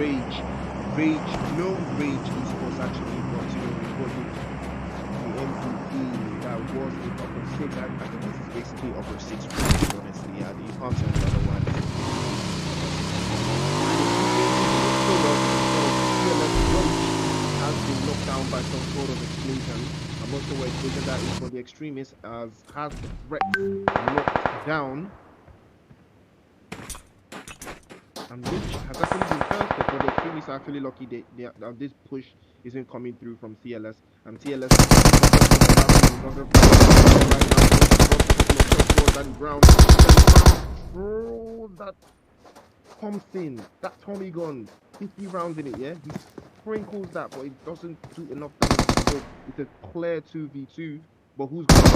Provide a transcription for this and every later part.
Rage Esports actually recorded the MVP that was in upper six. I think this is basically upper six, honestly. Yeah, you can't tell the other one. Has been knocked down by some sort of explosion. I'm not sure what explosion that is, but the extremist has the threat knocked down. And Rich has actually been thirsted, but the extremists are actually lucky that this push isn't coming through from CLS. And CLS another that ground. Bro, that Thompson, that Tommy gun, 50 rounds in it, yeah? He sprinkles that, but it doesn't do enough damage. It's a clear 2v2, but who's going to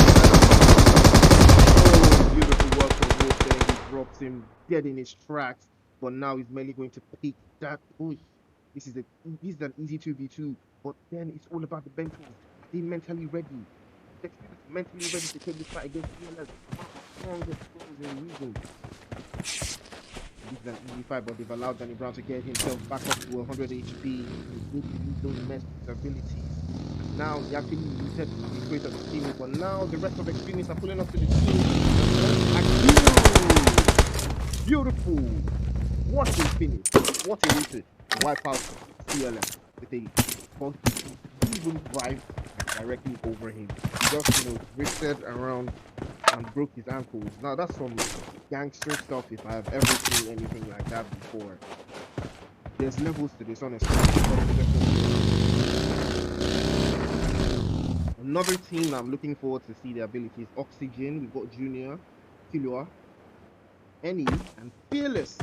Oh, beautiful work from Wolf there. He drops him dead in his tracks. But now he's mainly going to pick that push. This is an easy 2v2, but then it's all about the mentals. Are they mentally ready? The extremists mentally ready to take this fight against CLS. Strongest players in the region. This is an easy fight, but they've allowed Danny Brown to get himself back up to 100 HP. He's going to use those messed abilities. And now he actually muted the creator of extremists, but now the rest of extremists are pulling up to the team. Beautiful! What a finish! What a way to wipe out CLS with a bump. He wouldn't drive directly over him. He just, drifted around and broke his ankles. Now that's some gangster stuff if I have ever seen anything like that before. There's levels to this, honestly. Another team I'm looking forward to see their abilities. Oxygen, we've got Junior, Kilua, Any, and Fearless.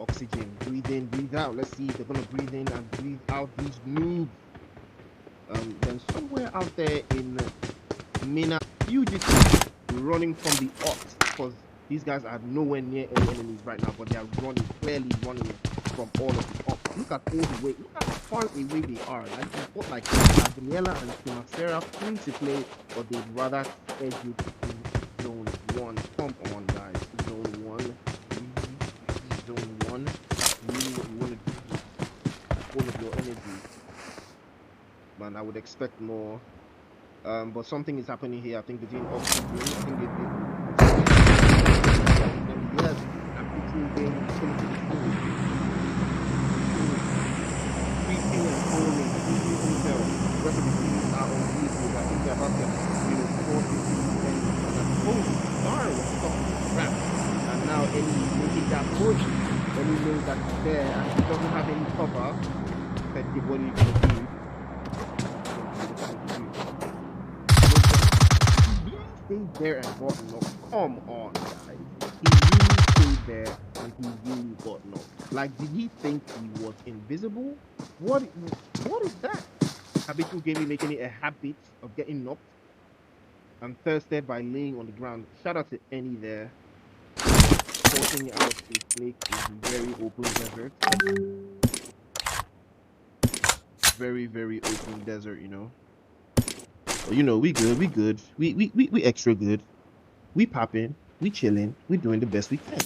Oxygen, breathe in, breathe out. Let's see if they're gonna breathe in and breathe out these moves. Then somewhere out there in Mina, fugitive running from the ops, because these guys are nowhere near any enemies right now, but they are clearly running from all of the ops. Look at how far away they are. Like you've got like Daniela and Simasera free to play, but they'd rather edge it in zone 1. Come on, guys, zone 1. Zone 1. Really what you want to do with all of your energy. Man, I would expect more. But something is happening here. I think they're doing oxygen. I think they did. Yes, I'm picking game coming to the school. Freaking and falling. The rest of the teams are on vehicles. I think they're about to, 450 and Star was stuck in the trap. And now Eddie is making that push. Eddie knows that he's there and he doesn't have any cover. What are you going to do? Stayed there and got knocked. Come on, guys. He really stayed there and he really got knocked. Like, did he think he was invisible? What is that? Habitual gaming making it a habit of getting knocked. I'm thirsted by laying on the ground. Shout out to Any there. Forcing out a flake in a very open desert. Very, very open desert, we good. We extra good. We popping. We chilling. We doing the best we can.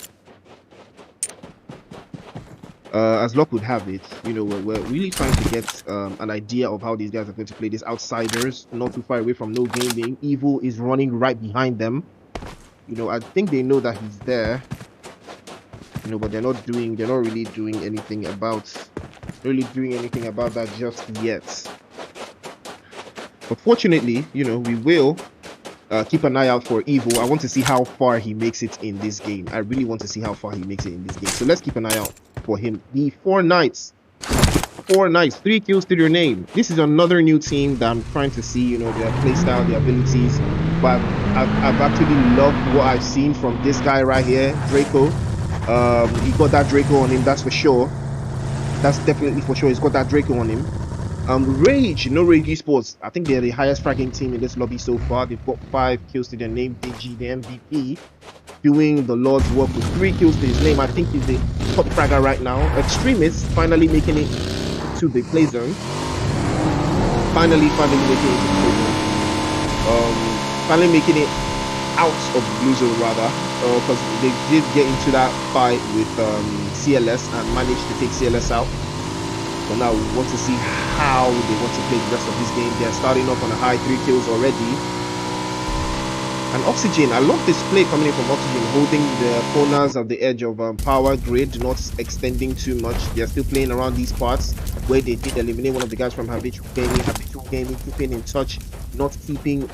As luck would have it, we're really trying to get an idea of how these guys are going to play. These outsiders, not too far away from No Gaming. Evil is running right behind them. I think they know that he's there. But they're not really doing anything about that just yet. But fortunately, we will keep an eye out for Evil. I want to see how far he makes it in this game. I really want to see how far he makes it in this game. So let's keep an eye out for him. The 4 Knights, 3 kills to their name. This is another new team that I'm trying to see, their playstyle, their abilities. But I've actually loved what I've seen from this guy right here, Draco. He got that Draco on him, that's for sure. That's definitely for sure. He's got that Draco on him. Rage Esports. I think they're the highest fragging team in this lobby so far. They've got 5 kills to their name. DG, the MVP, doing the Lord's work with 3 kills to his name. I think he's the top fragger right now. Extremists finally making it to the play zone. Finally making it to the play zone. Finally making it out of the blue zone rather, because they did get into that fight with CLS and managed to take CLS out. But now we want to see how they want to play the rest of this game. They're starting off on a high, 3 kills already. And Oxygen, I love this play coming in from Oxygen, holding the corners of the edge of Power Grid, not extending too much. They're still playing around these parts where they did eliminate one of the guys from Habitual Gaming, keeping in touch, not keeping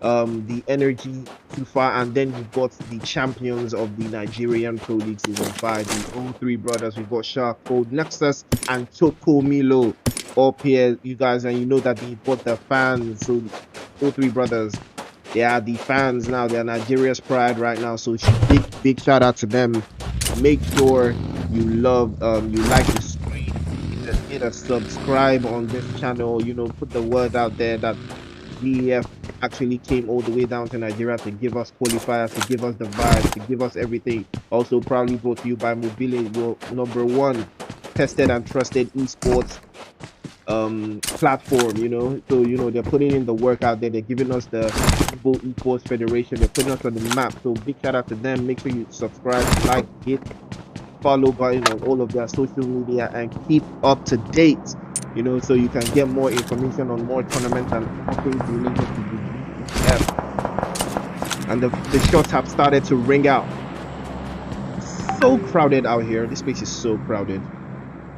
the energy too far. And then we've got the champions of the Nigerian Pro League Season 5, the all three brothers. We've got Shark, Cold Nexus, and Toko Milo up here, you guys, and you know that they bought the fans. So all three brothers, they are the fans now. They are Nigeria's pride right now. So big shout out to them. Make sure you love, you like the stream, hit a subscribe on this channel. You know, put the word out there that VF actually came all the way down to Nigeria to give us qualifiers, to give us the vibes, to give us everything. Also, proudly brought to you by Mobile, your #1 tested and trusted esports platform. You know, so you know they're putting in the work out there. They're giving us the Esports Federation. They're putting us on the map. So big shout out to them. Make sure you subscribe, like, hit follow button on all of their social media, and keep up to date. You know, so you can get more information on more tournaments and things related to the GF. And the shots have started to ring out. So crowded out here. This place is so crowded.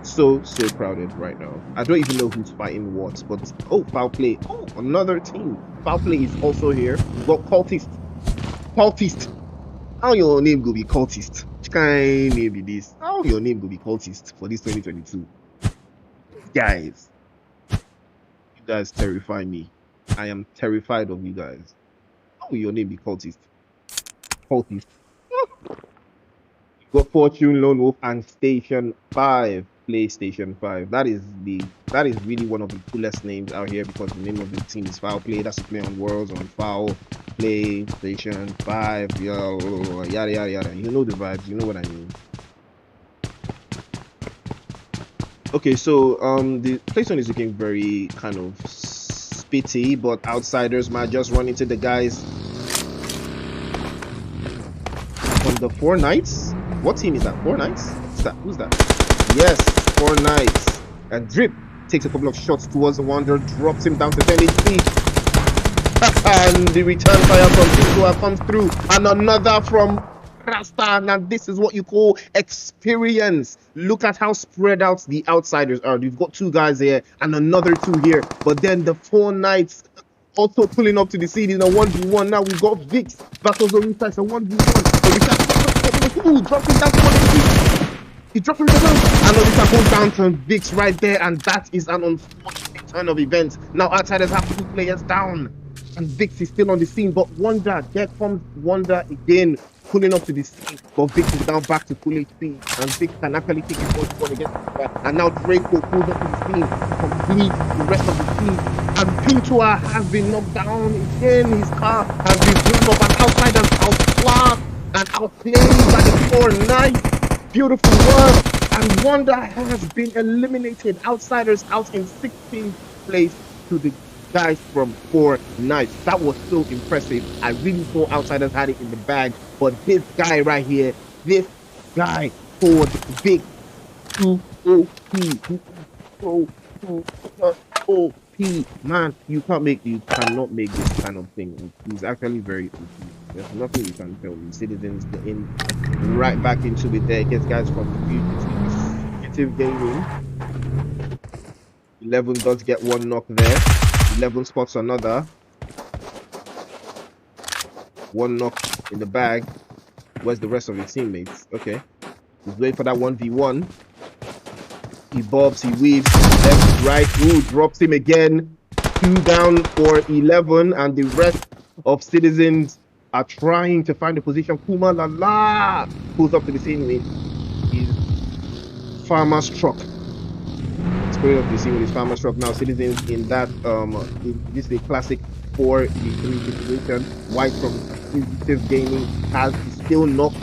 So crowded right now. I don't even know who's fighting what, but oh, foul play. Oh, another team. Foul play is also here. We've got Cultist. How your name go be Cultist? Which kind of name be this? How your name go be Cultist for this 2022? Guys, you guys terrify me. I am terrified of you guys. How will your name be Cultist? Got Fortune, Lone Wolf, and Station 5. PlayStation 5. That is really one of the coolest names out here, because the name of the team is Foul Play. That's to play on Worlds, on Foul Play, Station 5, yada yada yada. You know the vibes, you know what I mean. Okay, so the PlayStation is looking very kind of spitty, but Outsiders might just run into the guys from the Four Knights. What team is that? Four Knights? Who's that? Yes, Four Knights. And Drip takes a couple of shots towards the Wanderer, drops him down to 10 HP. And the return fire from Joshua comes through. And another from Rasta. Now this is what you call experience. Look at how spread out the Outsiders are. You've got 2 guys here and another 2 here. But then the Four Knights also pulling up to the scene in a 1v1. Now we've got Vix versus Orita. It's a 1v1. Ooh, dropping down to 1v3. He dropped him down, and Orita goes down to Vix right there, and that is an unfortunate turn of events. Now Outsiders have 2 players down, and Vix is still on the scene, but Wonder, there comes Wonder again, pulling up to the scene, but Vix is down back to full HP, and Vix can actually take his 1v1 against the and now Draco pulls up to the scene to complete the rest of the team, and Pintua has been knocked down again. His car has been blown up, and Outsiders outclassed and outplayed by the Four Knights. Beautiful work, and Wonder has been eliminated. Outsiders out in 16th place to the guys from Four Knights. That was so impressive. I really thought Outsiders had it in the bag, but this guy right here, this guy called Big 2OP. OP, man, you cannot make this kind of thing. He's actually very OP. There's nothing you can tell me. Citizens get in right back into it there against guys from Fugitive Gaming. 11 does get 1 knock there. 11 spots another. 1 knock in the bag. Where's the rest of his teammates? Okay. He's waiting for that 1v1. He bobs, he weaves, left, right, ooh, drops him again. 2 down for 11, and the rest of Citizens are trying to find a position. Kuma Lala pulls up to the scene with his farmer's truck. He's pulling up to the scene with his farmer's truck. Now Citizens in that, this is a classic 4v3 situation. White from Fugitive Gaming has still knocked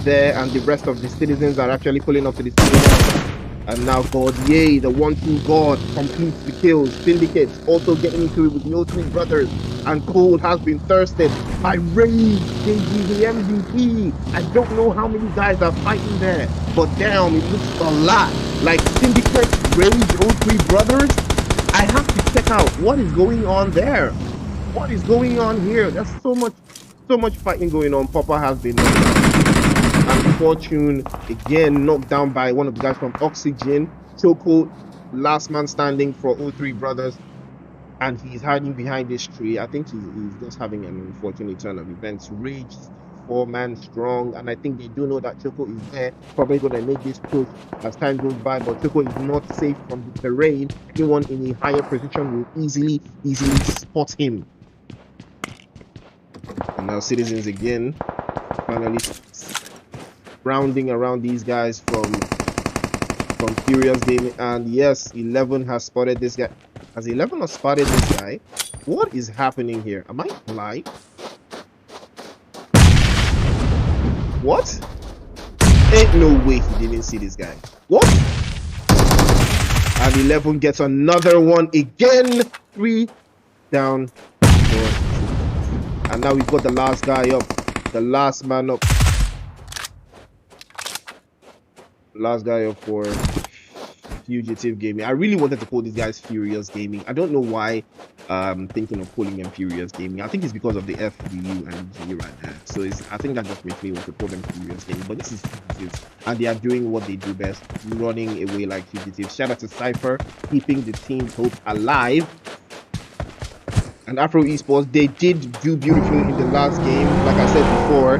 there, and the rest of the Citizens are actually pulling up to the scene. And now Gaudier, the 1-2 God, completes the kills. Syndicate also getting into it with the 3 brothers. And Cold has been thirsted by Rage, the MVP. I don't know how many guys are fighting there, but damn, it looks a lot. like Syndicate, Rage, all three brothers. I have to check out what is going on there. What is going on here? There's so much fighting going on. Papa has been knocked down. And Fortune again knocked down by one of the guys from Oxygen. Choco, last man standing for all three brothers, and he's hiding behind this tree. I think he's just having an unfortunate turn of events. Rage, four-man strong, and I think they do know that Choco is there. Probably going to make this push as time goes by, but Choco is not safe from the terrain. Anyone in a higher position will easily spot him. And now Citizens again, finally rounding around these guys from Furious Gaming. And yes, 11 has spotted this guy. Has 11 has spotted this guy? What is happening here? Am I blind? What? Ain't no way he didn't see this guy. What? And 11 gets another one again. 3 down. 4. And now we've got the last guy up. The last man up. Last guy up for Fugitive Gaming. I really wanted to call these guys Furious Gaming. I don't know why I'm thinking of calling them Furious Gaming. I think it's because of the F, the U, and G right there. So I think that just makes me want to call them Furious Gaming. But this is Fugitives, and they are doing what they do best, running away like Fugitives. Shout out to Cypher, keeping the team's hope alive. And Afro Esports, they did do beautifully in the last game. Like I said before,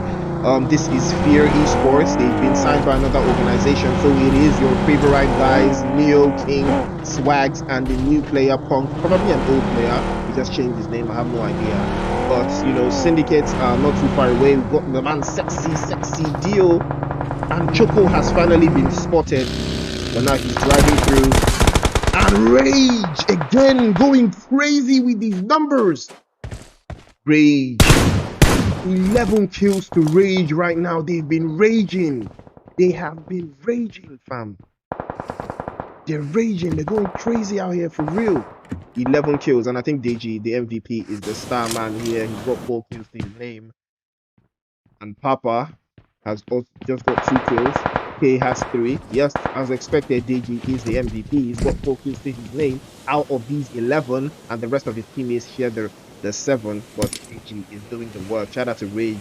this is Fear Esports. They've been signed by another organization, so it is your favorite guys, Neo, King, Swags, and the new player, Punk. Probably an old player. He just changed his name. I have no idea. But, you know, Syndicates are not too far away. We've got the man Sexy Deal. And Choco has finally been spotted. But now he's driving through. And Rage, again, going crazy with these numbers. Rage. 11 kills to Rage right now. They've been raging. They have been raging, fam. They're raging. They're going crazy out here for real. 11 kills. And I think Deji, the MVP, is the star man here. He's got 4 kills to his name. And Papa has also just got 2 kills. K has 3. Yes, as expected, Deji is the MVP. He's got 4 kills to his name out of these 11. And the rest of his teammates share the 7, but AG is doing the work. Shout out to Rage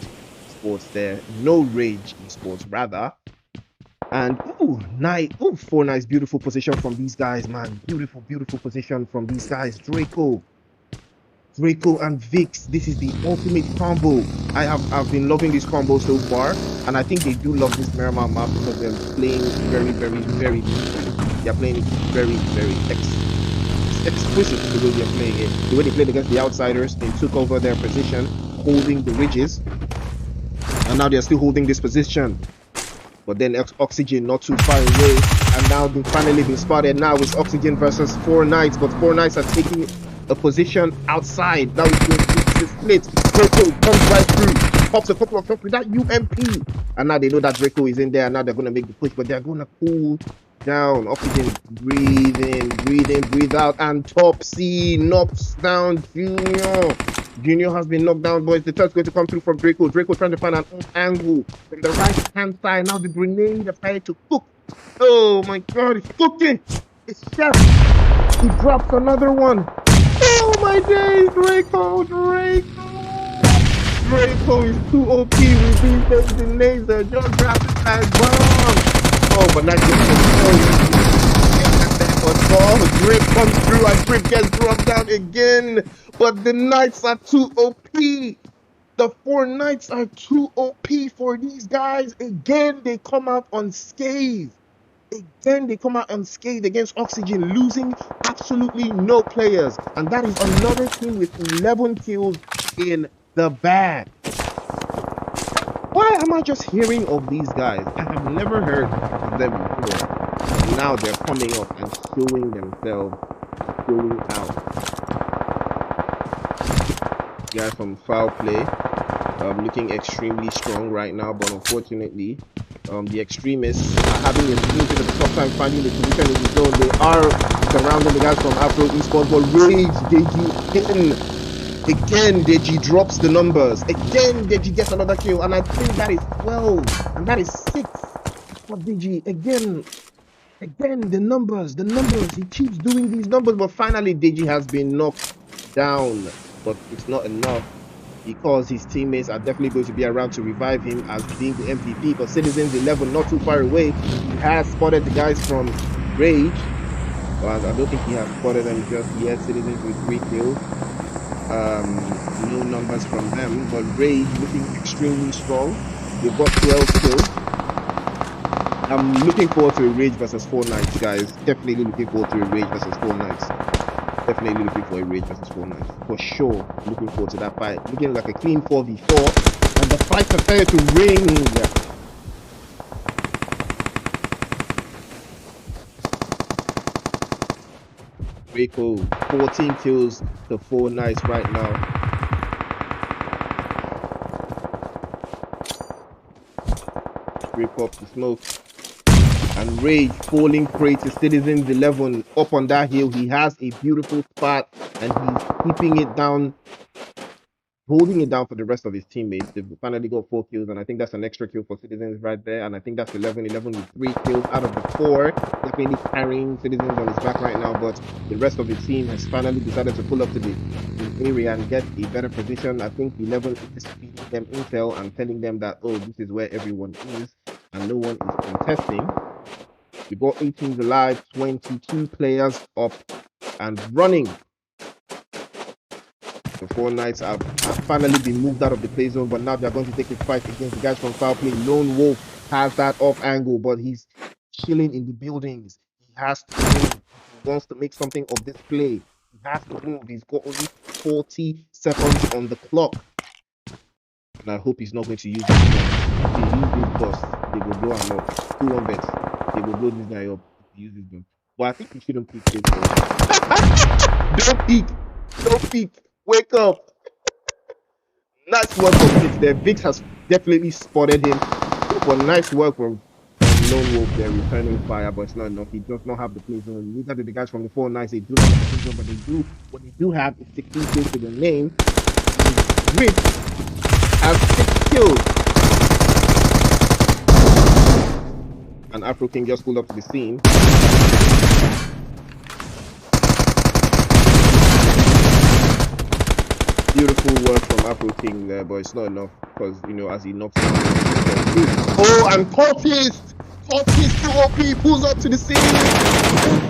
Sports there. No Rage Esports, rather. And, 4 nice, beautiful position from these guys, man. Beautiful position from these guys. Draco and Vix. This is the ultimate combo. I've been loving this combo so far. And I think they do love this Miramar map because they're playing very they're playing it very exquisite the way they're playing it. The way they played against the outsiders, they took over their position, holding the ridges, and now they're still holding this position. But then Oxygen not too far away, and now they've finally been spotted. Now it's Oxygen versus 4 Knights, but 4 Knights are taking a position outside. Now it's a split. Draco comes right through, pops a couple of shots with that UMP, and now they know that Draco is in there, and now they're going to make the push, but they're going to cool down. Oxygen, breathe in, breathe out, and Top C knocks down Junior. Junior has been knocked down, boys. The touch going to come through from Draco. Draco trying to find an angle from the right hand side. Now the grenade applied to cook. Oh my god, it's cooking. It's chef. He drops another one. Oh my days, Draco. Draco is too OP with these the laser. Just drop it as bomb. Oh, but not just Drake comes through and Drake gets dropped down again. But the Knights are too OP. The 4 Knights are too OP for these guys. Again, they come out unscathed. Against Oxygen, losing absolutely no players. And that is another team with 11 kills in the bag. Why am I just hearing of these guys? I have never heard of them before. And now they're coming up and showing themselves, showing out. Guys from Foul Play, looking extremely strong right now, but unfortunately, the extremists are having a little bit of a tough time finding the position in the zone. They are surrounding the guys from Afro Esports, but Rage, Deji, again, Deji drops the numbers. Again, Deji gets another kill, and I think that is 12, and that is 6 for Deji. Again, Again, the numbers. He keeps doing these numbers, but finally Deji has been knocked down. But it's not enough because his teammates are definitely going to be around to revive him as being the MVP. But Citizens 11 not too far away. He has spotted the guys from Rage. Well, I don't think he has spotted them just yet. Citizens with 3 kills. No numbers from them, but Rage looking extremely strong. They've got 12 kills. I'm looking forward to a Rage versus 4 Knights, guys. Definitely looking forward to a Rage versus 4 Knights. Definitely looking for a Rage versus 4 Knights. For sure, looking forward to that fight. Looking like a clean 4v4. And the fight prepared to ring. Rico, 14 kills to 4 Knights right now. Rip up the smoke. And Rage falling prey to Citizens 11 up on that hill. He has a beautiful spot and he's keeping it down, holding it down for the rest of his teammates. They've finally got 4 kills, and I think that's an extra kill for Citizens right there. And I think that's 11 with 3 kills out of the 4. Definitely carrying Citizens on his back right now, but the rest of the team has finally decided to pull up to the area and get a better position. I think 11 is feeding them intel and telling them that, oh, this is where everyone is and no one is contesting. We got 18 alive, 22 players up and running. The 4 Knights have finally been moved out of the play zone, but now they're going to take a fight against the guys from foul play. Lone Wolf has that off angle, but he's chilling in the buildings. He has to move. He wants to make something of this play. He has to move. He's got only 40 seconds on the clock. And I hope he's not going to use this gun. If he uses this bust, they will blow him up. 2-1 bets. They will blow this guy up if he uses them. But I think he shouldn't peek this. Don't peek. Don't peek. Wake up. Nice work from Vix there. Vix has definitely spotted him. But nice work from Lone Wolf there, returning fire, but it's not enough. He does not have the play zone. Neither do the guys from the 4 Knights. They do not have the play zone, but they do. What they do have is 16 kills to their name. Vix has 6 kills. And Afro King just pulled up to the scene. Beautiful work from Afro King there, but it's not enough because, you know, as he knocks down. Oh, and Cortis! Cortis 2OP pulls up to the scene.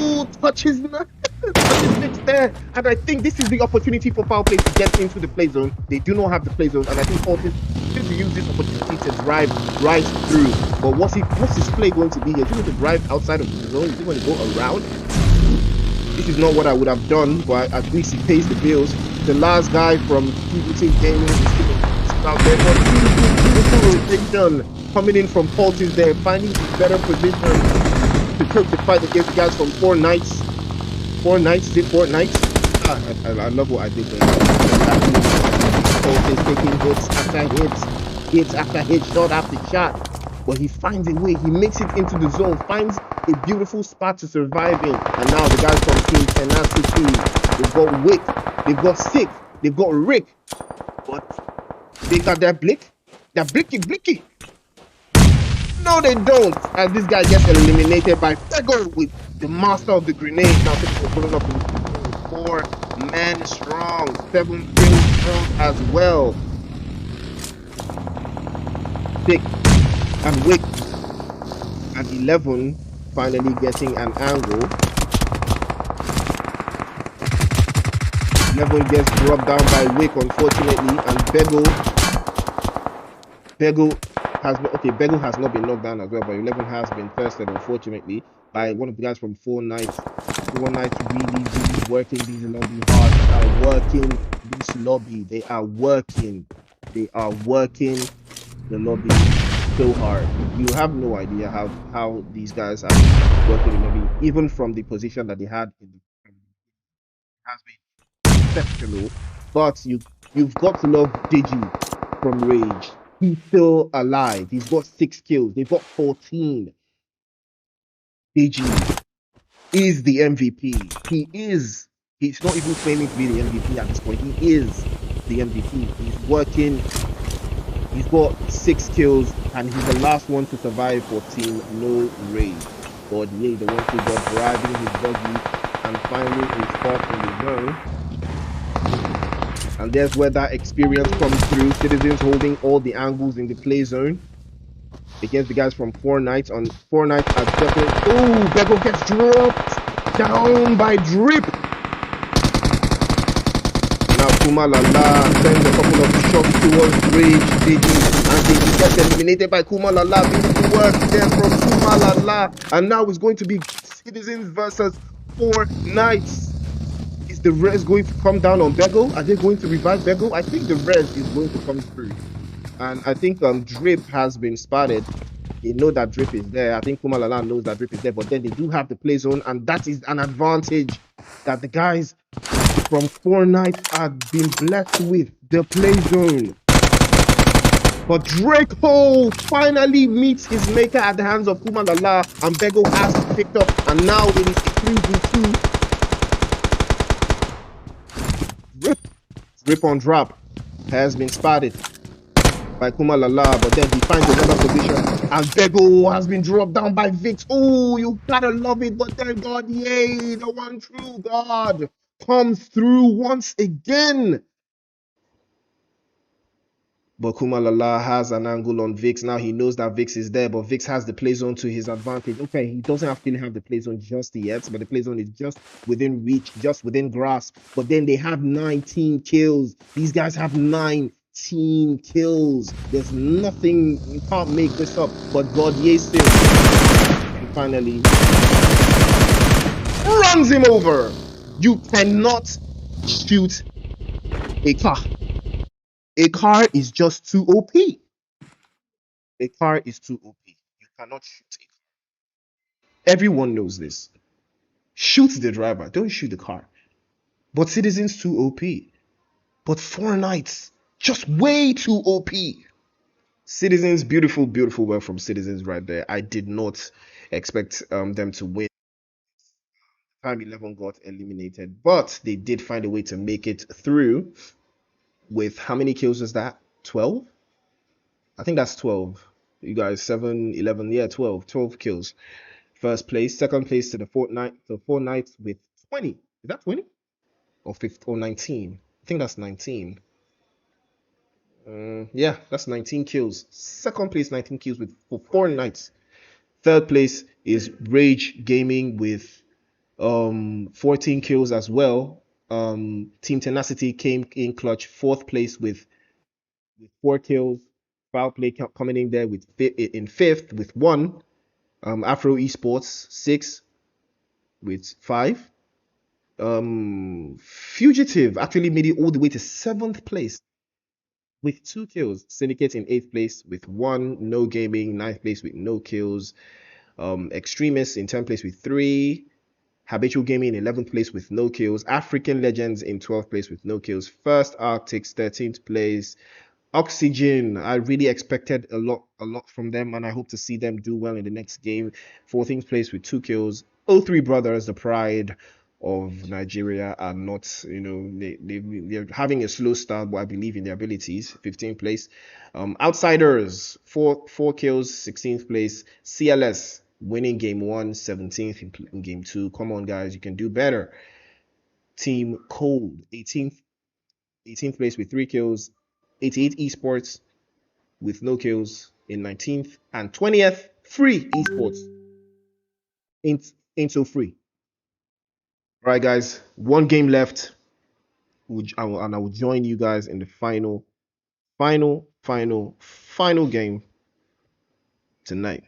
Oh, touches Vix there. And I think this is the opportunity for foul play to get into the play zone. They do not have the play zone, and I think Cortis is to use this opportunity to drive right through. But what's his play going to be? Is he going to drive outside of the zone? Is he going to go around? This is not what I would have done, but at least he pays the bills. The last guy from PVT Gaming is still out there. Beautiful rotation coming in from Poltis there, finding a better position to take the fight against the guys from 4 Knights. 4 Knights? Is it 4 Knights? I love what I did there. Poltis taking hits after hits, shot after shot. But he finds a way, he makes it into the zone, finds a beautiful spot to survive in. And now the guys from Team Tenacity, they've got Wick, they've got Sick, they've got Rick. But they got that Blick, that Blicky. No, they don't. And this guy gets eliminated by Fego with the master of the grenade. Now people are pulling up in 4 men strong, 7 kills strong as well. Sick and Wick and 11 finally getting an angle. 11 gets dropped down by Wick, unfortunately, and Bego has not been knocked down as well, but 11 has been thirsted, unfortunately, by one of the guys from 4 Knights. 4 Knights really working these lobby hard. They are working this lobby. They are working the lobby so hard. You have no idea how these guys are working in the lobby, even from the position that they had in the has been exceptional. But you've got to love Digi from Rage. He's still alive. He's got 6 kills. They've got 14. Digi is the MVP. He is. He's not even claiming to be the MVP at this point. He is the MVP. He's working. He's got 6 kills, and he's the last one to survive for Team No Rage. Gordier, the one who got driving his buggy and finding a spot in the zone. And there's where that experience comes through. Citizens holding all the angles in the play zone against the guys from Four Knights. On Four Knights are definitely. Oh, Bego gets dropped down by Drip. Now Kuma Lala sends a couple of shots towards Rage Digi, and they get eliminated by Kuma Lala. Beautiful work there from Kuma Lala. And now it's going to be Citizens versus Four Knights. Is the res going to come down on Bego? Are they going to revive Bego? I think the res is going to come through. And I think Drip has been spotted. They know that Drip is there. I think Kuma Lala knows that Drip is there, but then they do have the play zone, and that is an advantage that the guys from Four Knights have been blessed with the play zone. But Draco finally meets his maker at the hands of Kuma Lala, and Bego has picked up, and now it is 3v2. Drip on drop has been spotted by Kuma Lala, but then he finds another position, and Bego has been dropped down by Vix. Oh, you gotta love it, but then God, yay, the one true God comes through once again. But Kuma Lala has an angle on Vix. Now he knows that Vix is there, but Vix has the play zone to his advantage. Okay, he doesn't actually have the play zone just yet, but the play zone is just within reach, just within grasp. But then they have 19 kills. These guys have 19 kills. There's nothing, you can't make this up. But God Yesin, and finally runs him over. You cannot shoot a car. A car is just too OP. A car is too OP. You cannot shoot it. Everyone knows this. Shoot the driver, don't shoot the car. But Citizens too OP. But Four Knights, just way too OP. Citizens, beautiful, beautiful work from Citizens right there. I did not expect them to win. Time 11 got eliminated, but they did find a way to make it through with how many kills was that? 12? I think that's 12. You guys, 7, 11, yeah, 12. 12 kills. First place, second place to the Fortnite, the Four Knights with 20. Is that 20? Or 15 or 19? I think that's 19. Yeah, that's 19 kills. Second place, 19 kills with for Four Knights. Third place is Rage Gaming with 14 kills as well. Team Tenacity came in clutch, fourth place with 4 kills. Foul Play coming in there with in fifth with 1. Afro Esports 6 with 5. Fugitive actually made it all the way to 7th place with 2 kills. Syndicate in 8th place with 1. No Gaming, 9th place with no kills. Extremists in 10th place with 3. Habitual Gaming in 11th place with no kills. African Legends in 12th place with no kills. First Arctics 13th place. Oxygen, I really expected a lot from them, and I hope to see them do well in the next game. 14th place with 2 kills. O3 Brothers, the pride of Nigeria, are not, they're having a slow start, but I believe in their abilities. 15th place. Outsiders, four kills, 16th place. CLS winning game 1, 17th in game 2. Come on, guys, you can do better. Team Cold, 18th place with 3 kills. 88 Esports with no kills in 19th, and 20th Free Esports ain't so free. All right, guys, one game left, and I will join you guys in the final game tonight.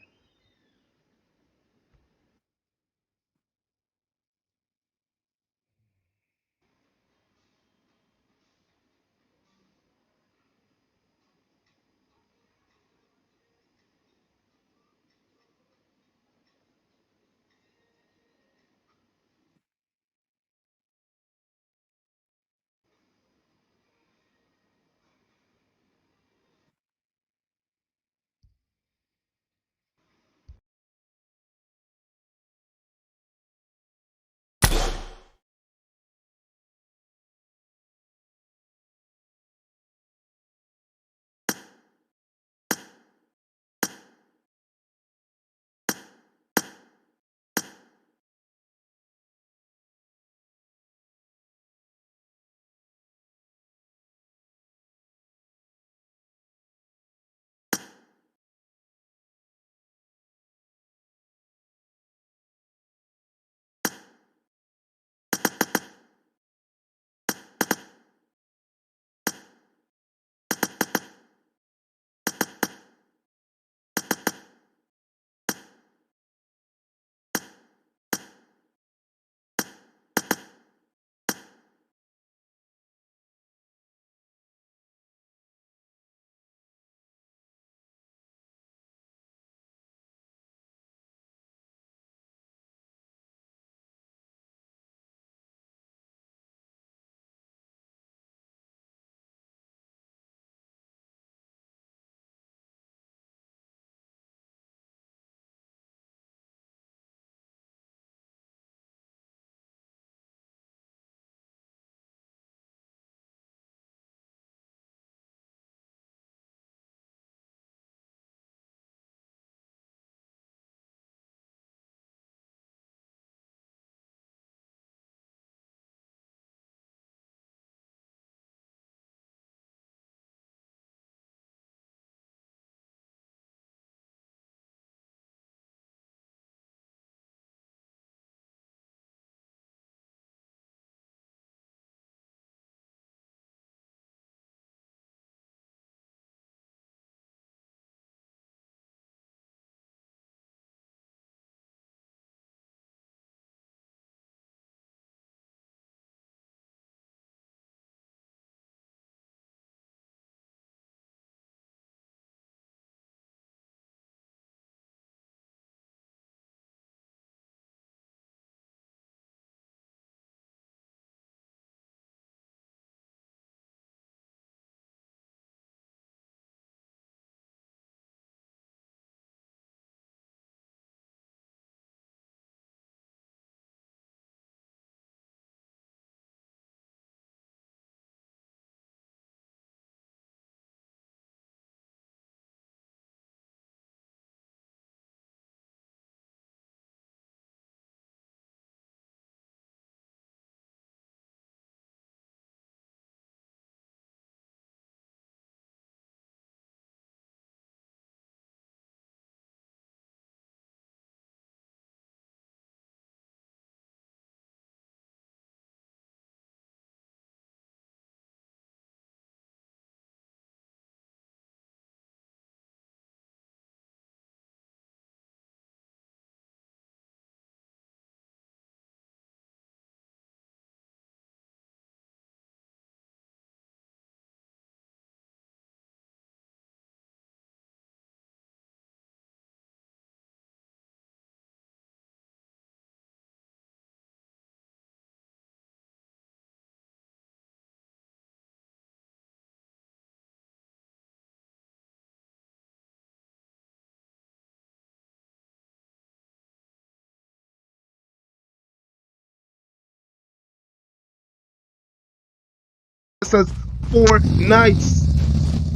versus 4 Knights.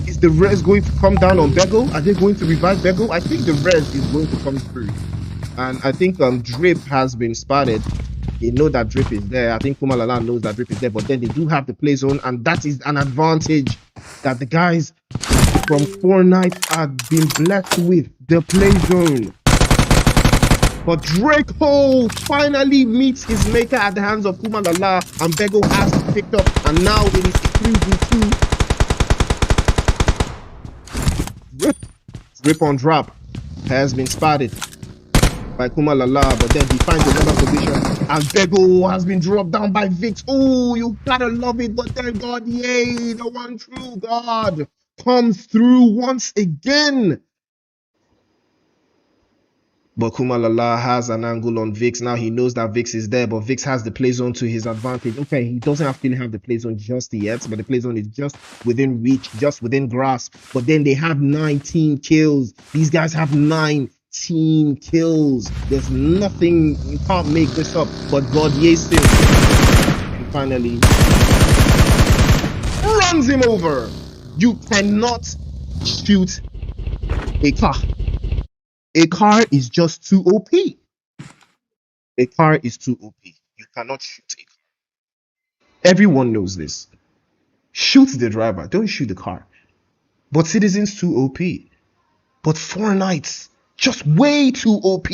Is the res going to come down on Bego? Are they going to revive Bego? I think the res is going to come through. And I think Drip has been spotted. They know that Drip is there. I think Kumalala knows that Drip is there, but then they do have the play zone, and that is an advantage that the guys from 4 Knights have been blessed with, the play zone. But Draco finally meets his maker at the hands of Kumalala, and Bego has picked up, and now it is 3v2. Drip on drop has been spotted by Kumalala, but then he finds another position, and Bego has been dropped down by Vix. Oh, you gotta love it, but then God, yay, the one true God comes through once again. But Kumalala has an angle on Vix. Now he knows that Vix is there, but Vix has the play zone to his advantage. Okay, he doesn't actually have the play zone just yet, but the play zone is just within reach, just within grasp. But then they have 19 kills. These guys have 19 kills. There's nothing, you can't make this up. But Gaudier still finally runs him over. You cannot shoot a car. A car is just too OP. A car is too OP. You cannot shoot a car. Everyone knows this. Shoot the driver, don't shoot the car. But Citizens too OP. But 4 Knights, just way too OP.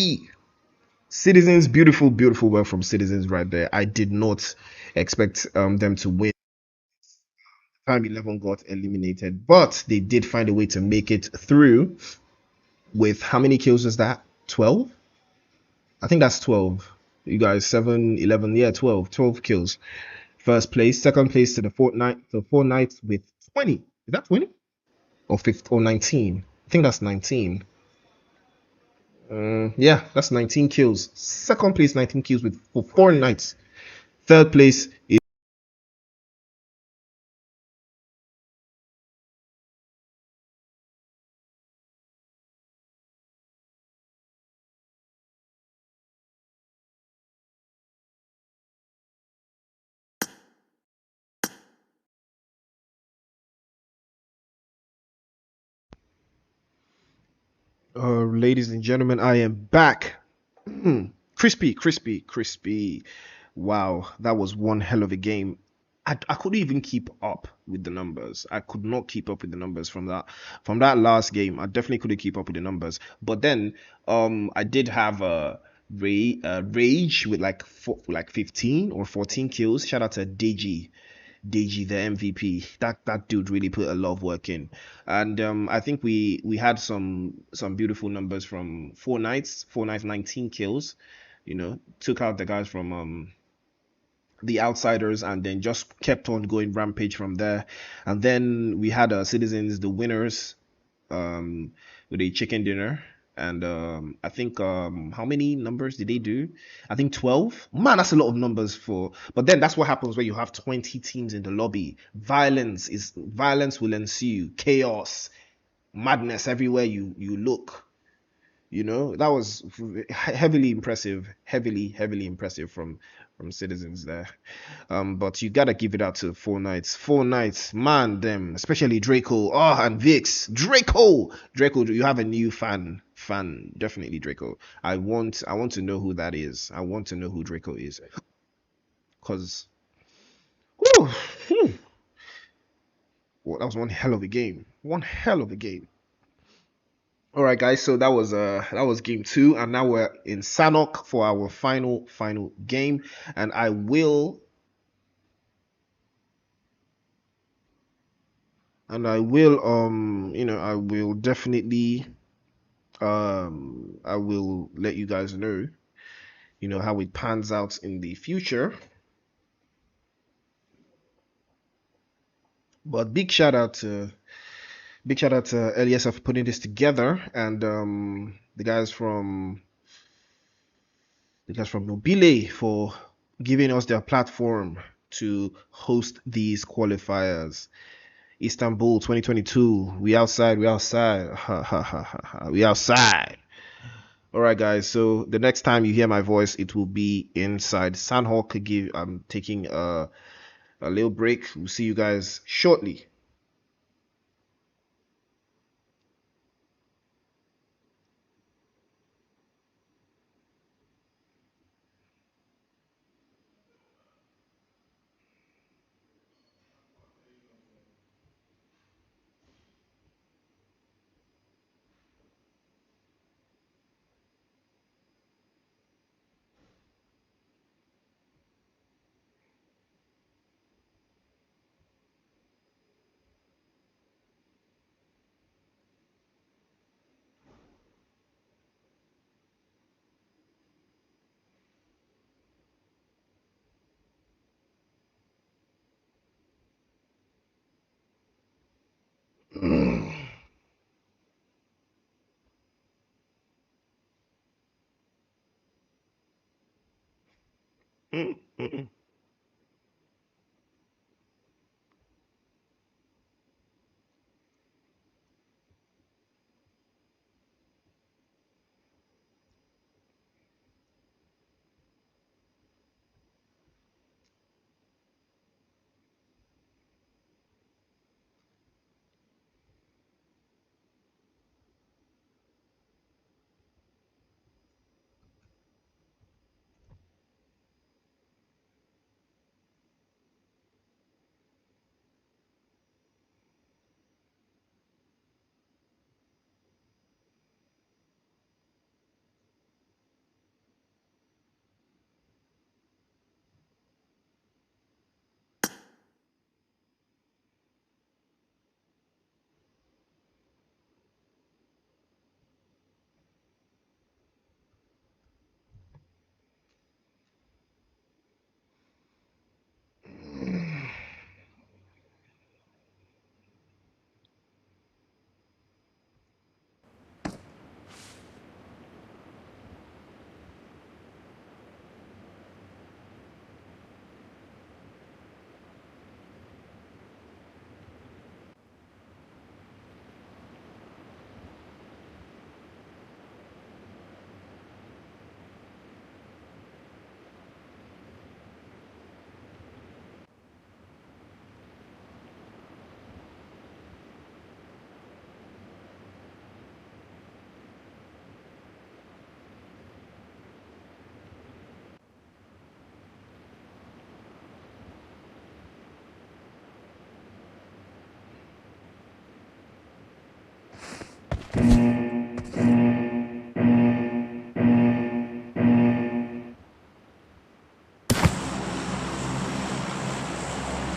Citizens, beautiful, beautiful work from Citizens right there. I did not expect them to win. Time 11 got eliminated, but they did find a way to make it through with how many kills was that? 12? I think that's 12. You guys, 7, 11, yeah, 12. 12 kills. First place. Second place to the 4 Knights with 20. Is that 20? Or 15 or 19? I think that's 19. Yeah, that's 19 kills. Second place, 19 kills with 4 Knights. Third place is ladies and gentlemen, I am back. Crispy, crispy, crispy. Wow, that was one hell of a game. I couldn't even keep up with the numbers. I could not keep up with the numbers from that last game. I definitely couldn't keep up with the numbers. But then I did have a rage with like 15 or 14 kills. Shout out to Deji, the MVP. That dude really put a lot of work in, and I think we had some beautiful numbers from 4 Knights. 4 Knights, 19 kills. You know, took out the guys from the outsiders, and then just kept on going rampage from there. And then we had Citizens, the winners, with a chicken dinner. And I think how many numbers did they do? I think 12. Man, that's a lot of numbers for. But then that's what happens when you have 20 teams in the lobby. Violence will ensue, chaos, madness everywhere you look. You know, that was heavily impressive, heavily impressive from Citizens there. But you gotta give it out to 4 Knights. 4 Knights, man, them, especially Draco. Oh, and Vix. Draco, you have a new fan, definitely Draco. I want to know who that is. I want to know who Draco is, because well, that was one hell of a game. All right, guys. So that was game 2, and now we're in Sanok for our final game, and I will I will definitely I will let you guys know how it pans out in the future. But big shout out to LES for putting this together, and the guys from Mobile for giving us their platform to host these qualifiers. Istanbul 2022. We outside. We outside. We outside. All right, guys. So the next time you hear my voice, it will be inside Sandhawk. I'm taking a little break. We'll see you guys shortly.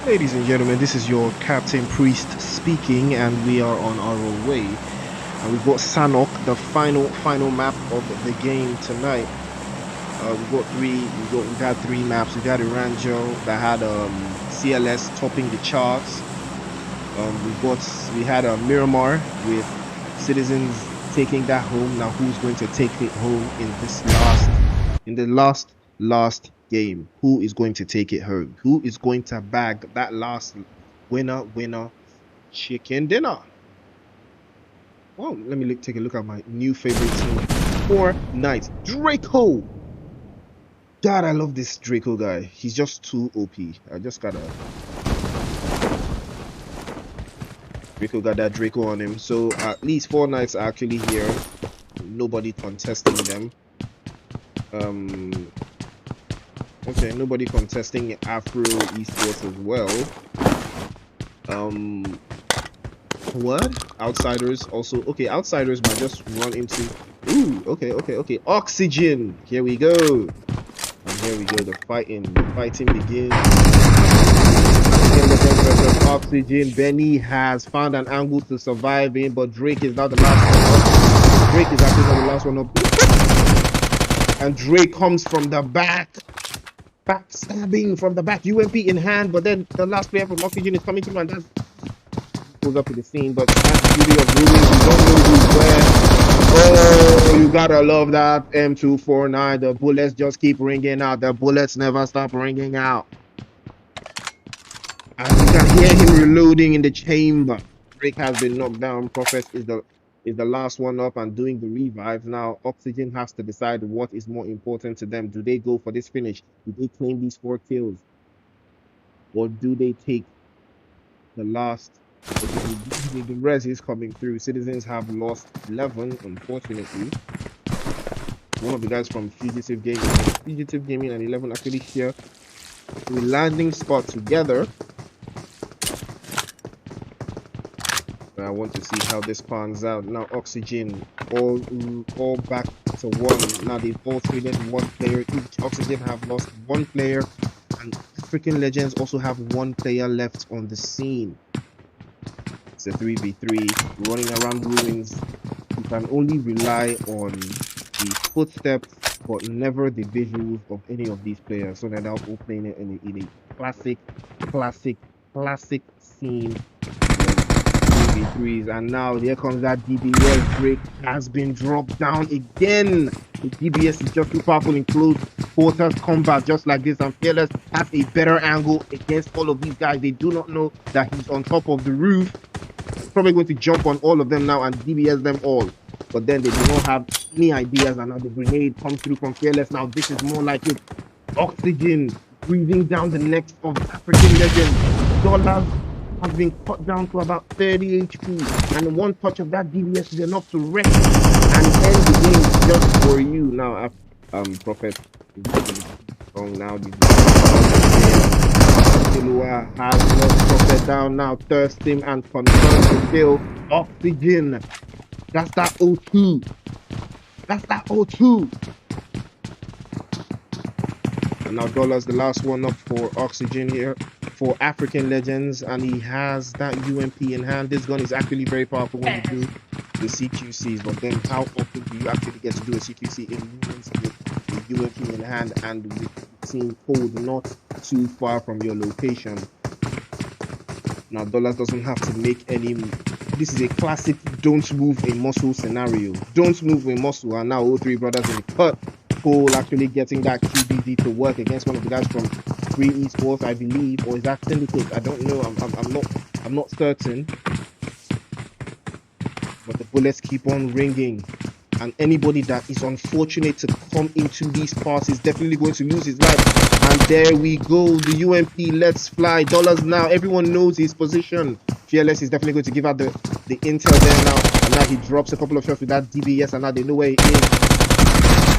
Ladies and gentlemen, this is your Captain Priest speaking, and we are on our way. And we've got Sanok, the final map of the game tonight. We've got three maps. We got Iranjo that had CLS topping the charts. We had a Miramar with Citizens taking that home. Now who's going to take it home in the last game? Who is going to take it home? Who is going to bag that last winner chicken dinner? Oh, let me take a look at my new favorite team. Fortnite. Draco. God, I love this Draco guy. He's just too OP. I just gotta. Draco got that Draco on him. So at least 4 nights are actually here. Nobody contesting them. Okay, nobody contesting Afro Esports as well. What? Outsiders also. Okay, outsiders might just run into. Ooh, okay. Oxygen. Here we go. And here we go. The fighting begins. Oxygen. Benny has found an angle to survive in, but Drake is not the last one up. Drake is actually not the last one up. And Drake comes from the back. Backstabbing from the back. UMP in hand, but then the last player from Oxygen is coming through, and that goes up to the scene. But that's the beauty of ruling. You don't know who's where. Oh, you gotta love that M249. The bullets just keep ringing out. The bullets never stop ringing out. And you can hear him reloading in the chamber. Drake has been knocked down. Prophet is the last one up and doing the revive. Now Oxygen has to decide what is more important to them. Do they go for this finish? Do they claim these 4 kills? or do they take the last? The res is coming through. Citizens have lost 11, unfortunately. One of the guys from Fugitive Gaming and 11 actually share a landing spot together. I want to see how this pans out. Now Oxygen all back to one. Now they've all traded one player each. Oxygen have lost one player, and African Legends also have one player left on the scene. It's a 3v3 running around ruins. You can only rely on the footsteps, but never the visuals of any of these players. So they're all playing it in a classic scene. 3v3s, and now here comes that DBS break has been dropped down again. The DBS is just too powerful in close quarters combat, just like this, and Fearless has a better angle against all of these guys. They do not know that he's on top of the roof. He's probably going to jump on all of them now and DBS them all, but then they do not have any ideas, and now the grenade comes through from Fearless. Now this is more like it. Oxygen breathing down the necks of African Legends. Dollars has been cut down to about 30 HP, and one touch of that DBS is enough to wreck and end the game just for you. Now, Prophet is strong now. Silua has lost Prophet down now. Thirst him and confirms the kill. Oxygen. That's that O2. That's that O2. And now Dollar's the last one up for Oxygen here for African Legends, and he has that UMP in hand. This gun is actually very powerful when you do the CQCs, but then how often do you actually get to do a CQC in ruins with the UMP in hand and with team code not too far from your location? Now Dollars doesn't have to make any. This is a classic don't move a muscle scenario. Don't move a muscle, and now all three brothers in the cut. Cole actually getting that QBD to work against one of the guys from Free Esports, I believe, or is that Syndicate? I don't know. I'm not certain. But the bullets keep on ringing, and anybody that is unfortunate to come into these parts is definitely going to lose his life. And there we go, the UMP lets fly. Dollars now. Everyone knows his position. Fearless is definitely going to give out the intel there now, and now he drops a couple of shots with that DBS, and now they know where he is.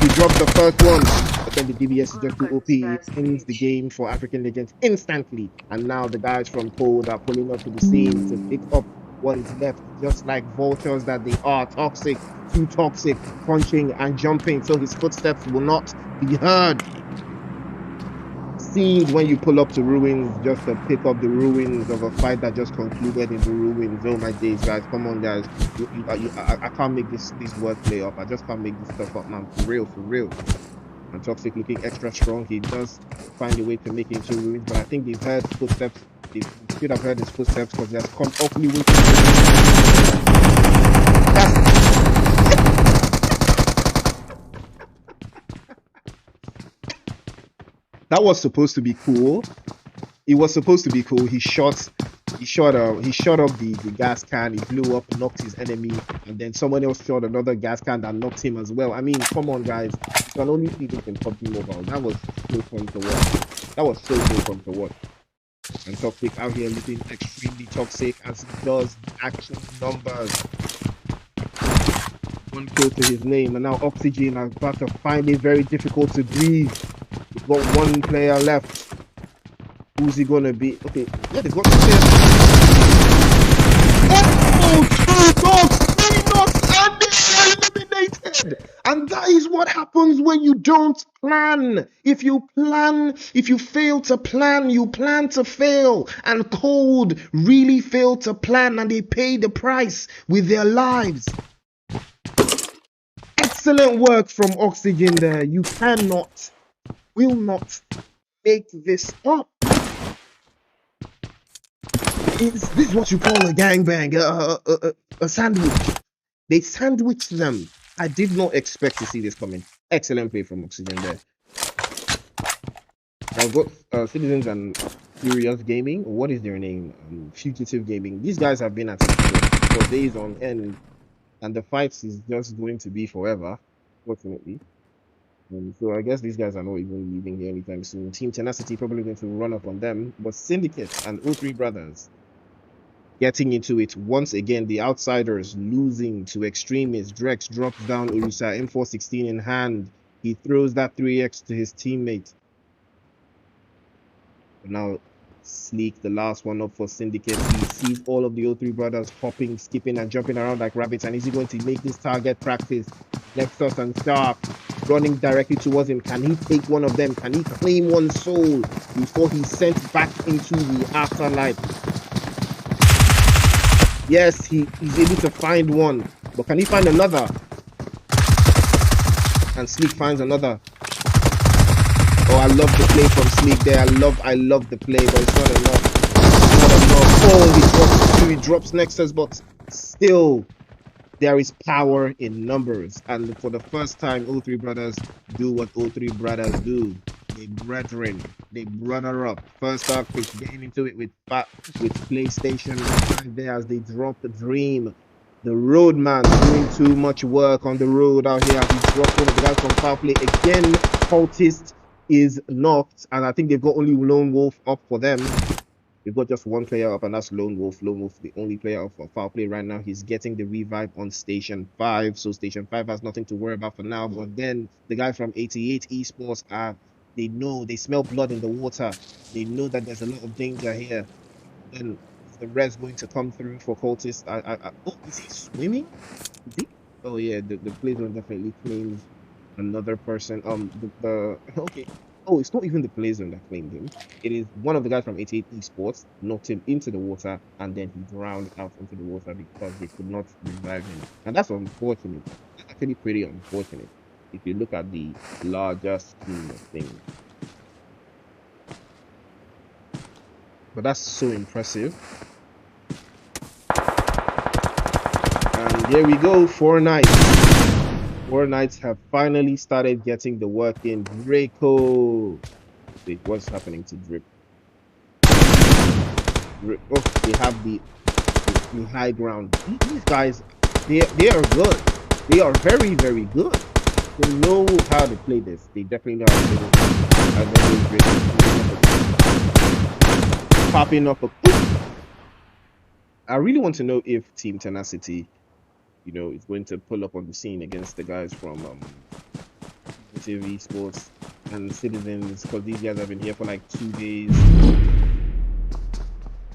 He dropped the first one, but then the DBS is just too OP. It ends the game for African Legends instantly. And now the guys from Cold are pulling up to the scene to pick up what is left, just like vultures that they are. Toxic, too toxic, punching and jumping so his footsteps will not be heard. Scenes when you pull up to ruins just to pick up the ruins of a fight that just concluded in the ruins. Oh my days, guys, come on, guys. I can't make this wordplay up. I just can't make this stuff up, man. For real. And Toxic looking extra strong. He does find a way to make it into ruins, but I think they've heard footsteps. They should have heard his footsteps because he has come awfully way. That was supposed to be cool. It was supposed to be cool. He shot up the gas can. He blew up, knocked his enemy, and then someone else shot another gas can that knocked him as well. I mean, come on, guys. You can only see this in PUBG Mobile. That was so fun to watch. That was so fun to watch. And Toxic out here looking extremely toxic as he does action numbers. One kill to his name, and now Oxygen is about to find it very difficult to breathe. We've got one player left. Who's he gonna be? Okay, yeah, they've got two players. Oh, two knocks, three knocks, and they're eliminated. And that is what happens when you don't plan. If you fail to plan, you plan to fail. And Cold really failed to plan, and they pay the price with their lives. Excellent work from Oxygen there. You will not make this up. This is what you call a gangbang, a sandwich. They sandwiched them. I did not expect to see this coming. Excellent play from Oxygen there. I've got Citizens and Furious Gaming. What is their name? Fugitive Gaming. These guys have been at it for days on end, and the fights is just going to be forever, fortunately. So I guess these guys are not even leaving here anytime soon. Team Tenacity probably going to run up on them, but Syndicate and O3 Brothers getting into it once again. The outsiders losing to extremists. Drex drops down Urusa M416 in hand. He throws that 3x to his teammate. But now Sleek, the last one up for Syndicate. He sees all of the O3 brothers hopping, skipping, and jumping around like rabbits. And is he going to make this target practice? Nexus and Shark running directly towards him. Can he take one of them? Can he claim one soul before he's sent back into the afterlife? Yes, he's able to find one. But can he find another? And Sleek finds another. Oh, I love the play from Sleek there. I love the play, but it's not enough. It's not enough. Oh, he drops Nexus, but still there is power in numbers. And for the first time, O3 brothers do what O3 brothers do. They brother up. First off, it's getting into it with PlayStation right there as they drop the Dream. The roadman doing too much work on the road out here. He dropped one of the guys from foul play again. Cultist is knocked, and I think they've got only Lone Wolf up for them. We've got just one player up, and that's Lone Wolf. Lone Wolf, the only player up for foul play right now. He's getting the revive on Station 5. So Station 5 has nothing to worry about for now. But then the guy from 88 Esports, they smell blood in the water. They know that there's a lot of danger here. Then is the res going to come through for Cultist? Oh, is he swimming? Is he? Oh yeah, the play zone definitely claims another person. Okay. Oh, it's not even the play zone that claimed him. It is one of the guys from 88 Esports knocked him into the water, and then he drowned out into the water because they could not revive him. And that's unfortunate. That's actually pretty unfortunate if you look at the larger scheme of things. But that's so impressive. And here we go, 4 Knights. 4 Knights have finally started getting the work in. Draco. Wait, what's happening to Drip? Oh, they have the high ground. These guys, they are good. They are very, very good. They know how to play this. They definitely know how to play this. Popping up a. I really want to know if Team Tenacity, is going to pull up on the scene against the guys from Esports and Citizens, because these guys have been here for like 2 days.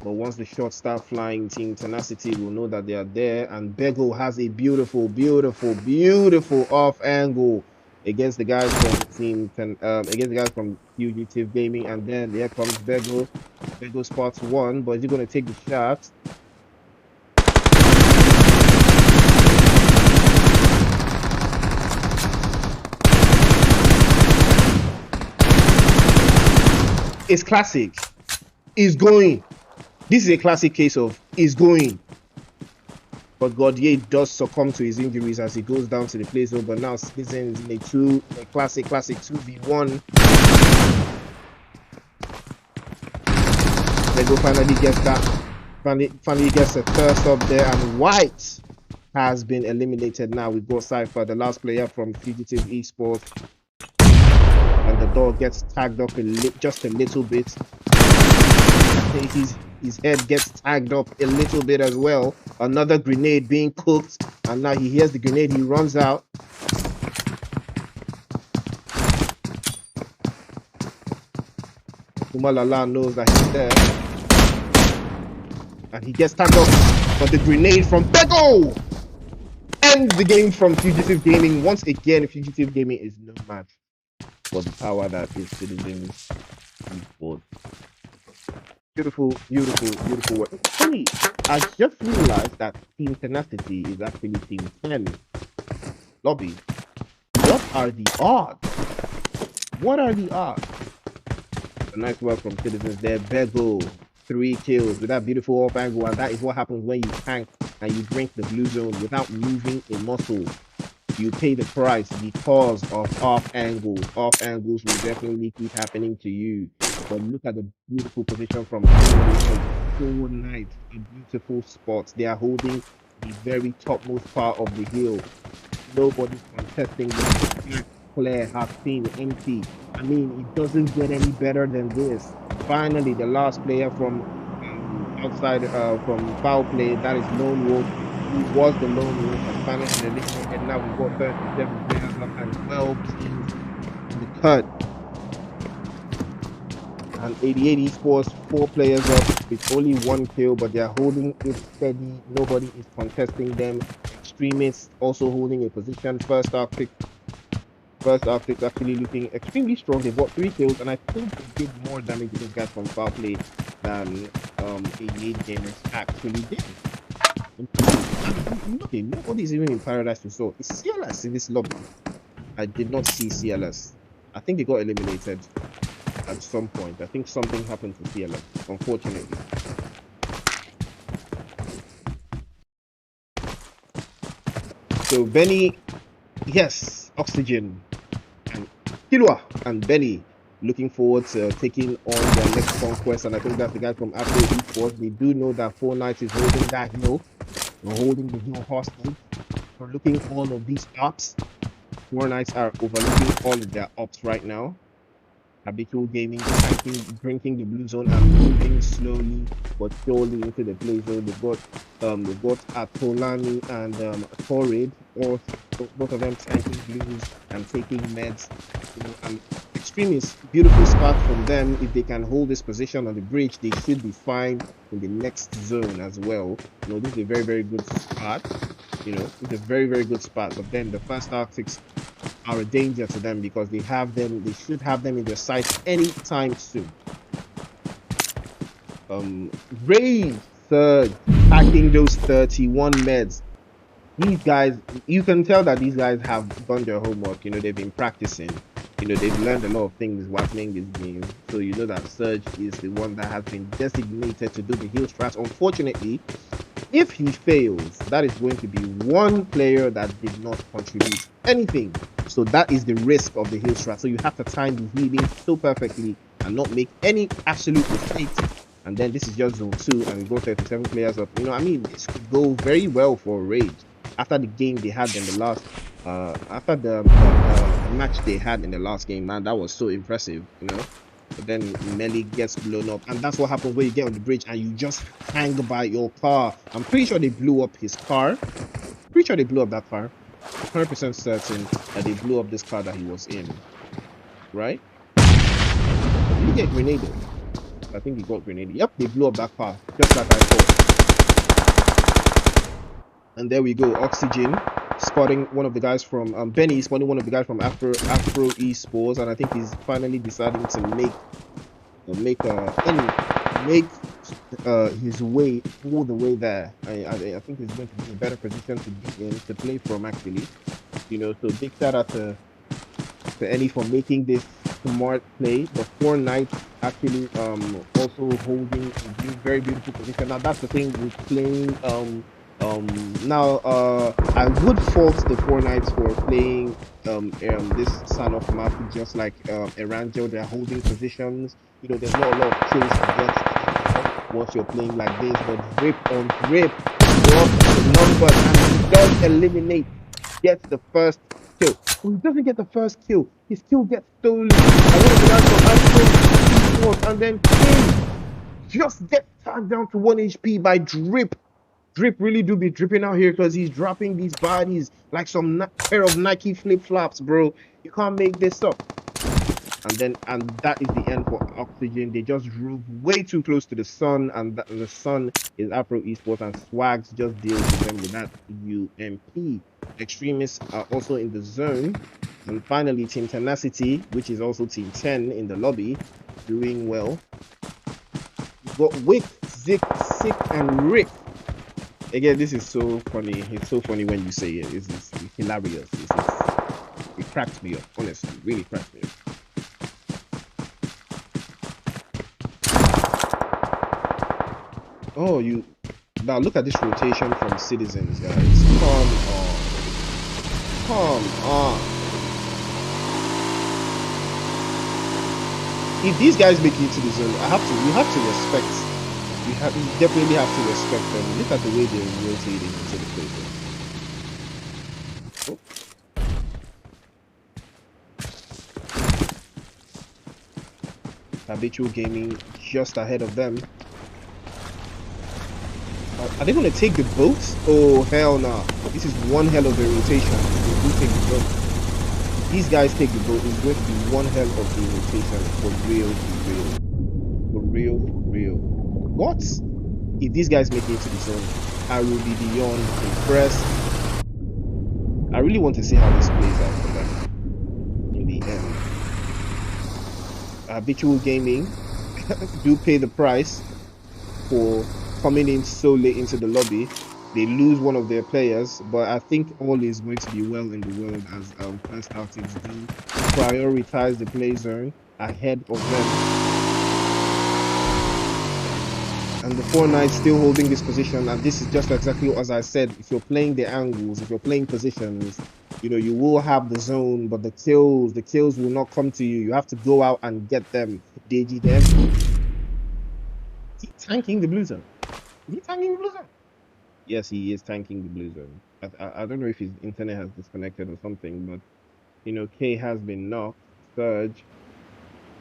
But once the shots start flying, Team Tenacity will know that they are there. And Bego has a beautiful, beautiful, beautiful off angle against the guys from against the guys from Fugitive Gaming. And then here comes Bego. Bego spots one, but is he going to take the shot? It's classic. He's going. This is a classic case of he's going. But Gaudier does succumb to his injuries as he goes down to the play zone. But now Citizens in a classic 2v1. Lego finally gets that. Finally gets a first up there, and White has been eliminated. Now we go Cypher, the last player from Fugitive Esports. And the dog gets tagged up just a little bit. I think his head gets tagged up a little bit as well. Another grenade being cooked, and now he hears the grenade. He runs out. Umalala knows that he's there, and he gets tagged up. But the grenade from Bego ends the game from Fugitive Gaming. Once again, Fugitive Gaming is no match for the power that is Citizens Esports. Beautiful, beautiful, beautiful work. Funny, I just realized that Team Tenacity is actually Team 10. Lobby. What are the odds? What are the odds? A nice work from Citizens there. Bego, 3 kills with that beautiful off angle, and that is what happens when you tank and you drink the blue zone without moving a muscle. You pay the price because of off angles. Off angles will definitely keep happening to you. But look at the beautiful position from 4 Knights. A beautiful spot. They are holding the very topmost part of the hill. Nobody's contesting this. clear, half seen, empty. I mean, it doesn't get any better than this. Finally, the last player from outside from foul play, that is Lone Wolf, who was the Lone Wolf, has finally been eliminated. Now we've got 37 players up and 12 teams in the cut. And 88 Esports, 4 players up with only 1 kill, but they're holding it steady. Nobody is contesting them. Extremists also holding a position. First Arctic actually looking extremely strong. They've got 3 kills, and I think they did more damage to those guys from foul play than 88 gamers actually did. And okay, nobody's even in Paradise Resort. Is CLS in this lobby? I did not see CLS. I think they got eliminated at some point. I think something happened to CLS, unfortunately. So Benny, yes, Oxygen and Kilua and Benny looking forward to taking on their next conquest, and I think that's the guy from Afro Esports. They do know that 4 Nights is holding that hill. They're holding the hill hostage. They're looking all of these ops. 4 Nights are overlooking all of their ops right now. Habitual gaming, drinking the blue zone and moving slowly but surely into the play zone. They've got Atolani and Torrid, or both of them tanking blues and taking meds. And extremists, beautiful start from them. If they can hold this position on the bridge, they should be fine in the next zone as well. This is a very, very good spot. It's a very, very good spot. But then the first Arctics are a danger to them because they should have them in their sights anytime soon. Rage Surge packing those 31 meds. These guys, you can tell that these guys have done their homework. They've been practicing. They've learned a lot of things while playing this game. So you know that Surge is the one that has been designated to do the heal strats. Unfortunately, if he fails, that is going to be one player that did not contribute anything. So that is the risk of the heal strat. So you have to time the healing so perfectly and not make any absolute mistakes. And then this is just zone 2, and we go 37 players up. This could go very well for Rage. After the game they had in the last, after the match they had in the last game, man, that was so impressive, But then Melly gets blown up, and that's what happens when you get on the bridge and you just hang by your car. I'm pretty sure they blew up his car. Pretty sure they blew up that car. 100% certain that they blew up this car that he was in. Right? Did he get grenaded? I think he got grenaded. Yep, they blew up that car, just like I thought. And there we go. Oxygen spotting one of the guys from Benny spotting one of the guys from Afro Esports, and I think he's finally deciding to make his way all the way there. I think he's going to be in a better position to be in to play from, actually. So big shout out to Eddie for making this smart play. The 4 Nights actually also holding a very beautiful position. Now that's the thing with playing now I would fault the 4 Nights for playing this son of map just like Erangel. They're holding positions. There's not a lot of kills to get once you're playing like this, but drip on drip, drop the numbers, and he does eliminate, gets the first kill. Well, he doesn't get the first kill. His kill gets stolen. And then King just gets tagged down to 1 HP by Drip. Drip really do be dripping out here because he's dropping these bodies like some pair of Nike flip-flops, bro. You can't make this up. And that is the end for Oxygen. They just drove way too close to the sun, and the sun is Afro Esports, and Swags just deals with them with that UMP. Extremists are also in the zone. And finally, Team Tenacity, which is also Team 10 in the lobby, doing well. We've got Wick, Zik, Sick, and Rick. Again, this is so funny. It's so funny when you say it. It's hilarious. It cracks me up, honestly. It really cracks me up. Oh, now look at this rotation from Citizens, guys. Come on. If these guys make it to the zone, you have to respect. You definitely have to respect them. Look at the way they're rotating into the play. Oh. Habitual Gaming just ahead of them. Are they going to take the boats? Oh, hell no. Nah. This is one hell of a rotation. They do take the boat. If these guys take the boat, it's going to be one hell of a rotation. For real, for real. For real, for real. What? If these guys make it to the zone, I will be beyond impressed. I really want to see how this plays out for them in the end. Habitual Gaming do pay the price for coming in so late into the lobby. They lose one of their players, but I think all is going to be well in the world as first outings do prioritize the play zone ahead of them. And the 4 Knights still holding this position, and this is just exactly as I said. If you're playing the angles, if you're playing positions, you know, you will have the zone, but the kills will not come to you. You have to go out and get them. Deji them. Is he tanking the blue zone? Is he tanking the blue zone? Yes, he is tanking the blue zone. I don't know if his internet has disconnected or something, but you know, K has been knocked. Surge,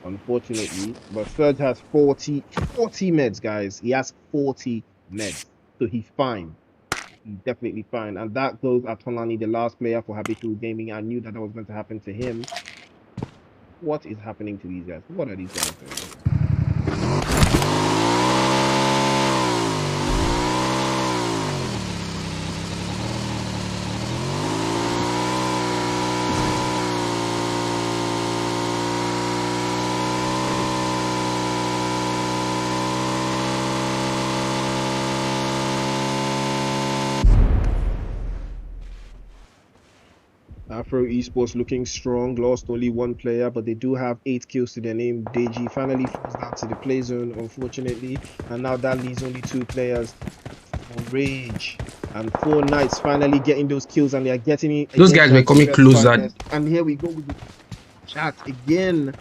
unfortunately, but Surge has 40 meds, guys. He has 40 meds, so he's fine. He's definitely fine, and that goes at Tonani, the last player for Habitual Gaming. I knew that was going to happen to him. What is happening to these guys? What are these guys doing? Afro Esports looking strong, lost only 1 player, but they do have 8 kills to their name. Deji finally falls down to the play zone, unfortunately, and now that leaves only 2 players. Rage and 4 Knights finally getting those kills, and they are getting it. Those guys were coming closer. And here we go with the chat again.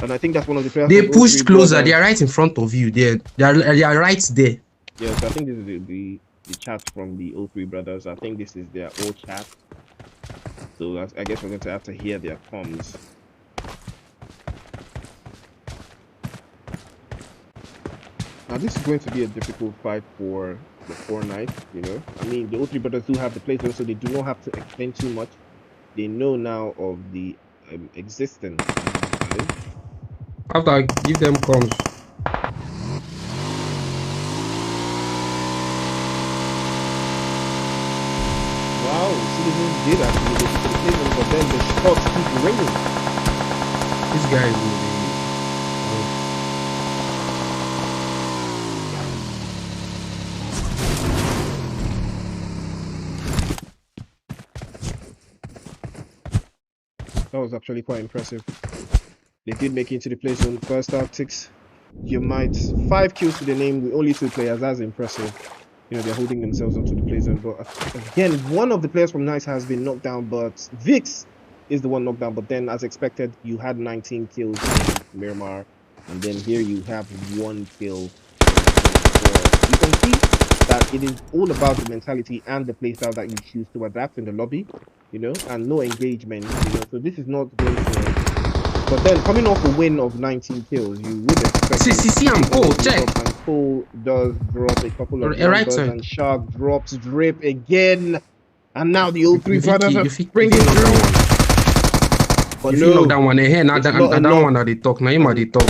And I think that's one of the players. They pushed closer. They are right in front of you. They are right there. Yes, I think this is the chat from the 03 brothers. I think this is their old chat. So I guess we're going to have to hear their comms. Now this is going to be a difficult fight for the 4 Knights, you know. I mean, the 03 brothers do have the playthrough, so they do not have to explain too much. They know now of the existence. After I give them comms. Wow, Citizens did actually go to the playthrough, but then the shots keep ringing. This guy is moving. That was actually quite impressive. They did make it into the play zone. First tactics, you might 5 kills to the name with only 2 players. That's impressive. You know, they're holding themselves onto the play zone. But again, one of the players from Nice has been knocked down, but Vix is the one knocked down. But then, as expected, you had 19 kills in Miramar, and then here you have 1 kill. You can see that it is all about the mentality and the playstyle that you choose to adapt in the lobby, you know, and no engagement, you know. So this is not going to. But then coming off a win of 19 kills, you would expect. See, I'm Cole. Check. And Cole does drop a couple of numbers, and Shark drops Drip again, and now the 03 brothers are bringing through. But if you knock that one here, now that one that they talk, now him they talk.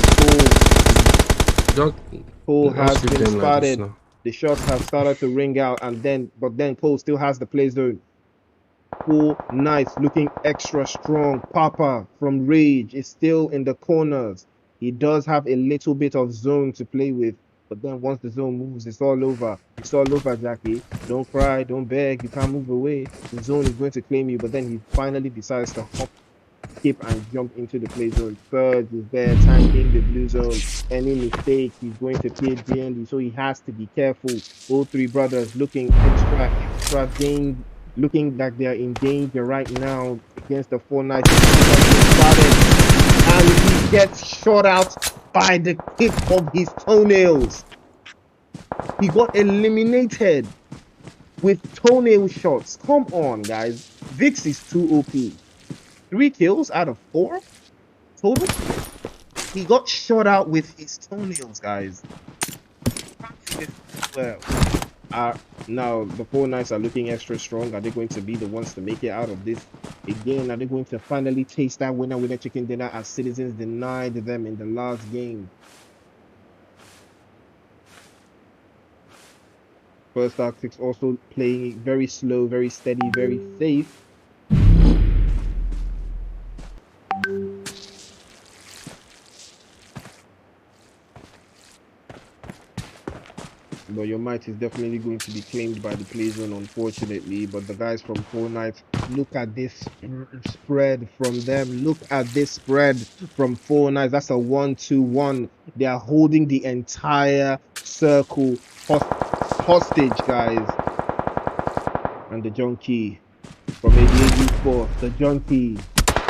Cole has been spotted. Like the shots have started to ring out, and then Cole still has the play zone. 4 Knights looking extra strong. Papa from Rage is still in the corners. He does have a little bit of zone to play with, but then once the zone moves, it's all over. It's all over, Jackie. Don't cry, don't beg, you can't move away. The zone is going to claim you, but then he finally decides to hop, skip, and jump into the play zone. Surge is there, tanking the blue zone. Any mistake, he's going to pay DND, so he has to be careful. All 3 brothers looking extra game. Looking like they are in danger right now against the 4 Knights. And he gets shot out by the tip of his toenails. He got eliminated with toenail shots. Come on, guys. Vix is too OP. 3 kills out of 4 total. He got shot out with his toenails, guys. Well, now the Four Knights are looking extra strong. Are they going to be the ones to make it out of this again? Are they going to finally taste that winner chicken dinner as Citizens denied them in the last game? First Tactics also playing very slow, very steady, very safe. But your might is definitely going to be claimed by the play zone, unfortunately. But the guys from Four Knights, look at this spread from them. Look at this spread from Four Knights. That's a 1-2-1. They are holding the entire circle hostage, guys. And the junkie from 88 Esports, the junkie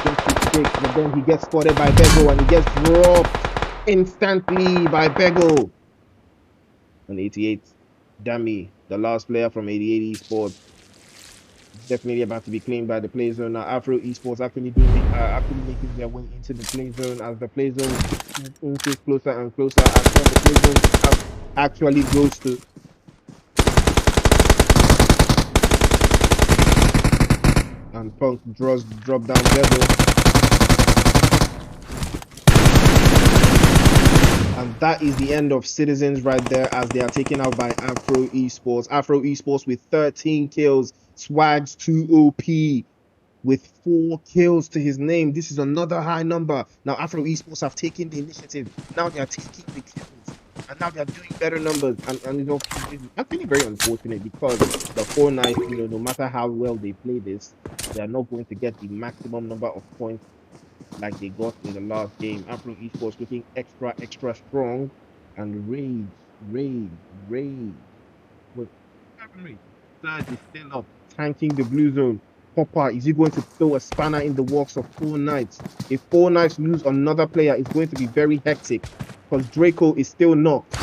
gets his kick, but then he gets spotted by Bego and he gets dropped instantly by Bego. On 88, Dami, the last player from 88 Esports, definitely about to be claimed by the play zone. Now, Afro Esports actually making their way into the play zone as the play zone inches closer and closer as the play zone actually goes to. And Punk drop down Devil. And that is the end of Citizens right there as they are taken out by Afro Esports. Afro Esports with 13 kills. Swags 2OP with 4 kills to his name. This is another high number. Now Afro Esports have taken the initiative. Now they are taking the kills. And now they are doing better numbers. And you know, it's actually very unfortunate because the Four Knights, you know, no matter how well they play this, they are not going to get the maximum number of points like they got in the last game. Afro Esports looking extra strong. And Rage. What happened, Rage? Surge is still up, tanking the blue zone. Popper, is he going to throw a spanner in the works of Four Knights? If Four Knights lose another player, it's going to be very hectic because Draco is still knocked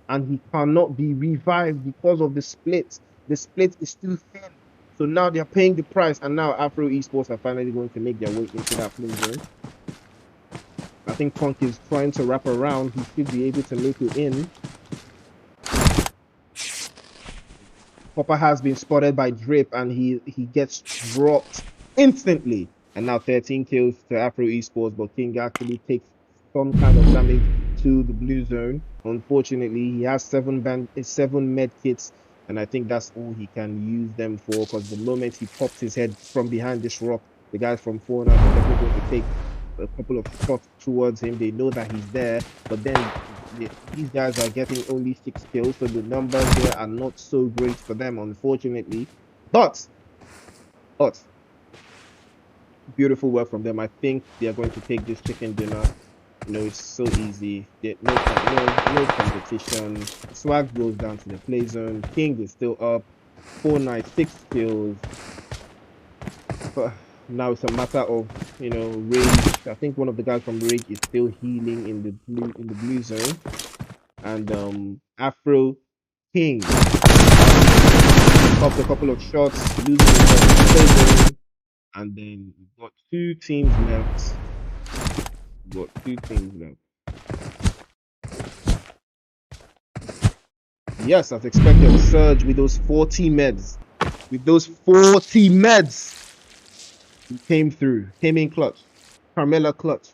and he cannot be revived because of the split. The split is still thin. So now they're paying the price, and now Afro Esports are finally going to make their way into that play zone. I think Punk is trying to wrap around. He should be able to make it in. Popper has been spotted by Drip and he gets dropped instantly. And now 13 kills to Afro Esports, but King actually takes some kind of damage to the blue zone. Unfortunately, he has 7 med kits, and I think that's all he can use them for because the moment he pops his head from behind this rock, the guys from Four are definitely going to take a couple of shots towards him. They know that he's there, but then these guys are getting only 6 kills, so the numbers here are not so great for them, unfortunately. But beautiful work from them. I think they are going to take this chicken dinner. You know, it's so easy. No competition. Swag goes down to the play zone. King is still up. 4 9 6 kills. But now it's a matter of, you know, Rage. I think one of the guys from Rage is still healing in the blue zone. And Afro King popped a couple of shots, losing the and then we've got 2 teams left. Yes, as expected, Surge with those 40 meds. He came through. Came in clutch. Carmela clutch.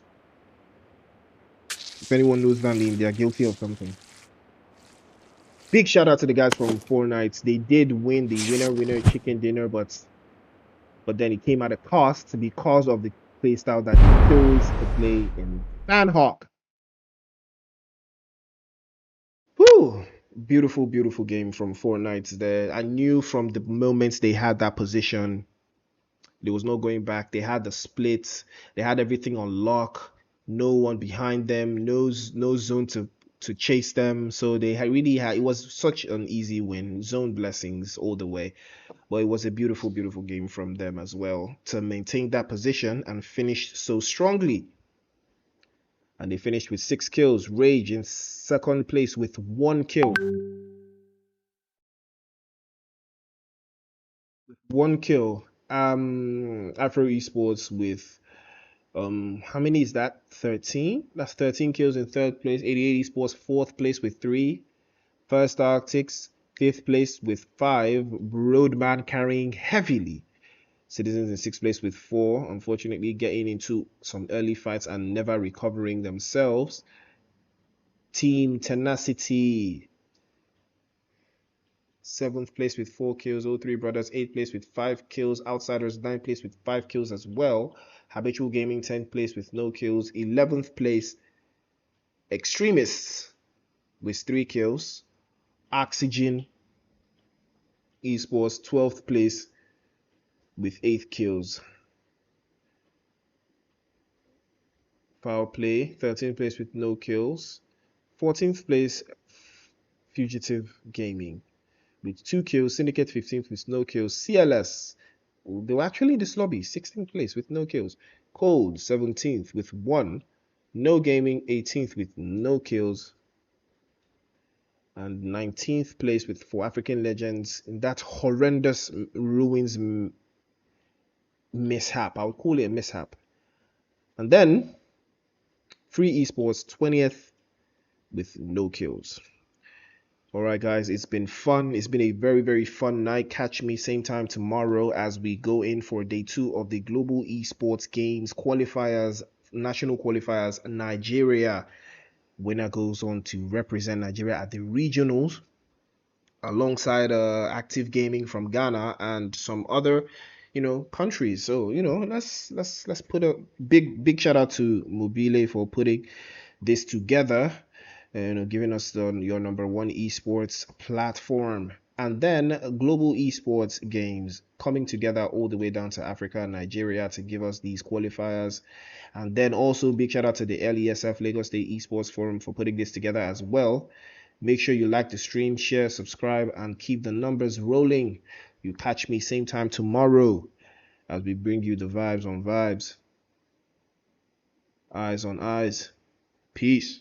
If anyone knows that name, they are guilty of something. Big shout out to the guys from Four Knights. They did win the winner chicken dinner, but then it came at a cost because of the playstyle that he chose to play in Fanhawk. Whew. Beautiful game from Four Knights there. I knew from the moments they had that position, there was no going back. They had the splits. They had everything on lock. No one behind them. No zone to chase them. So they really had. It was such an easy win. Zone blessings all the way. But it was a beautiful game from them as well to maintain that position and finish so strongly. And they finished with 6 kills. Rage in second place with 1 kill. 1 kill. Afro Esports with How many is that? 13. That's 13 kills in third place. 88 Esports fourth place with 3. First Arctics fifth place with 5. Roadman carrying heavily. Citizens in sixth place with 4. Unfortunately, getting into some early fights and never recovering themselves. Team Tenacity seventh place with 4 kills. O3 Brothers eighth place with 5 kills. Outsiders ninth place with 5 kills as well. Habitual Gaming 10th place with no kills. 11th place Extremists with 3 kills. Oxygen Esports 12th place with 8 kills. Foul Play 13th place with no kills. 14th place Fugitive Gaming with 2 kills. Syndicate 15th with no kills. CLS, they were actually in this lobby, 16th place with no kills. Cold 17th with 1. No Gaming 18th with no kills. And 19th place with 4 African Legends in that horrendous ruins mishap. I would call it a mishap. And then Free Esports 20th with no kills. All right, guys, it's been fun. It's been a very, very fun night. Catch me same time tomorrow as we go in for day 2 of the Global Esports Games qualifiers, national qualifiers. Nigeria winner goes on to represent Nigeria at the regionals alongside Active Gaming from Ghana and some other, countries. So let's put a big shout out to Mobile for putting this together, giving us your number one esports platform. And then global esports games coming together all the way down to Africa and Nigeria to give us these qualifiers. And then also big shout out to the LESF, Lagos State Esports Forum, for putting this together as well. Make sure you like the stream, share, subscribe, and keep the numbers rolling. You catch me same time tomorrow as we bring you the vibes on vibes. Eyes on eyes. Peace.